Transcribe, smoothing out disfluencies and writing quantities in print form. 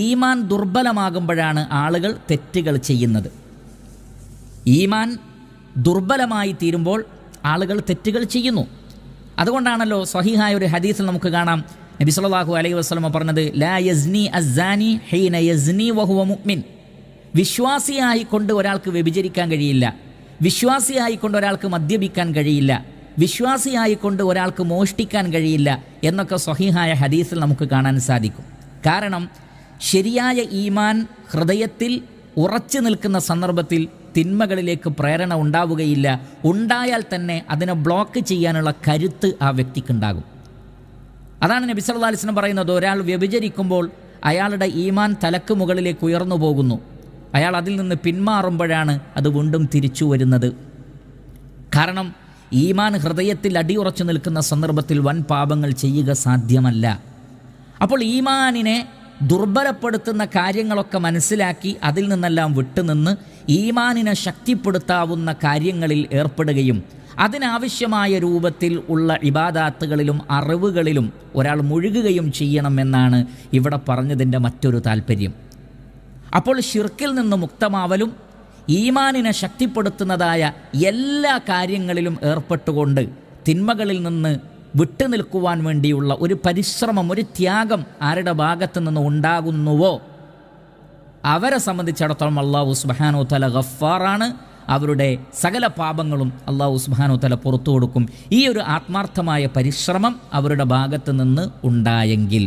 ഈമാൻ ദുർബലമാകുമ്പോഴാണ് ആളുകൾ തെറ്റുകൾ ചെയ്യുന്നത്. ഈമാൻ ദുർബലമായി തീരുമ്പോൾ ആളുകൾ തെറ്റുകൾ ചെയ്യുന്നു. അതുകൊണ്ടാണല്ലോ സ്വഹീഹായ ഒരു ഹദീസിൽ നമുക്ക് കാണാം നബി സല്ലല്ലാഹു അലൈഹി വസല്ലം പറഞ്ഞത്, ലാ യസ്നി അസ്സാനി ഹീന യസ്നി വഹുവ മുഅ്മിൻ. വിശ്വാസിയായിക്കൊണ്ട് ഒരാൾക്ക് വ്യഭിചരിക്കാൻ കഴിയില്ല, വിശ്വാസിയായിക്കൊണ്ട് ഒരാൾക്ക് മദ്യപിക്കാൻ കഴിയില്ല, വിശ്വാസിയായിക്കൊണ്ട് ഒരാൾക്ക് മോഷ്ടിക്കാൻ കഴിയില്ല എന്നൊക്കെ സ്വഹീഹായ ഹദീസിൽ നമുക്ക് കാണാൻ സാധിക്കും. കാരണം ശരിയായ ഈമാൻ ഹൃദയത്തിൽ ഉറച്ചു നിൽക്കുന്ന സന്ദർഭത്തിൽ തിന്മകളിലേക്ക് പ്രേരണ ഉണ്ടാവുകയില്ല. ഉണ്ടായാൽ തന്നെ അതിനെ ബ്ലോക്ക് ചെയ്യാനുള്ള കരുത്ത് ആ വ്യക്തിക്കുണ്ടാകും. അതാണ് നബി സല്ലല്ലാഹു അലൈഹി വസല്ലം പറയുന്നത്, ഒരാൾ വ്യഭിചരിക്കുമ്പോൾ അയാളുടെ ഈമാൻ തലക്ക് മുകളിലേക്ക് ഉയർന്നു പോകുന്നു. അയാൾ അതിൽ നിന്ന് പിന്മാറുമ്പോഴാണ് അത് വീണ്ടും തിരിച്ചു വരുന്നത്. കാരണം ഈമാൻ ഹൃദയത്തിൽ അടിയുറച്ചു നിൽക്കുന്ന സന്ദർഭത്തിൽ വൻ പാപങ്ങൾ ചെയ്യുക സാധ്യമല്ല. അപ്പോൾ ഈമാനിനെ ദുർബലപ്പെടുത്തുന്ന കാര്യങ്ങളൊക്കെ മനസ്സിലാക്കി അതിൽ നിന്നെല്ലാം വിട്ടുനിന്ന് ഈമാനിനെ ശക്തിപ്പെടുത്താവുന്ന കാര്യങ്ങളിൽ ഏർപ്പെടുകയും അതിനാവശ്യമായ രൂപത്തിൽ ഉള്ള ഇബാദാത്തുകളിലും അറിവുകളിലും ഒരാൾ മുഴുകുകയും ചെയ്യണമെന്നാണ് ഇവിടെ പറഞ്ഞതിൻ്റെ മറ്റൊരു താല്പര്യം. അപ്പോൾ ശിർക്കിൽ നിന്ന് മുക്തമാവലും ഈമാനിനെ ശക്തിപ്പെടുത്തുന്നതായ എല്ലാ കാര്യങ്ങളിലും ഏർപ്പെട്ടുകൊണ്ട് തിന്മകളിൽ നിന്ന് വിട്ടുനിൽക്കുവാൻ വേണ്ടിയുള്ള ഒരു പരിശ്രമം, ഒരു ത്യാഗം ആരുടെ ഭാഗത്തു നിന്ന് ഉണ്ടാകുന്നുവോ അവരെ സംബന്ധിച്ചിടത്തോളം അല്ലാഹു സുബ്ഹാനഹു വ തആല ഗഫ്ഫാറാണ്. അവരുടെ സകല പാപങ്ങളും അല്ലാഹു സുബ്ഹാനഹു വ തആല പുറത്തു കൊടുക്കും. ഈ ഒരു ആത്മാർത്ഥമായ പരിശ്രമം അവരുടെ ഭാഗത്ത് നിന്ന് ഉണ്ടായെങ്കിൽ.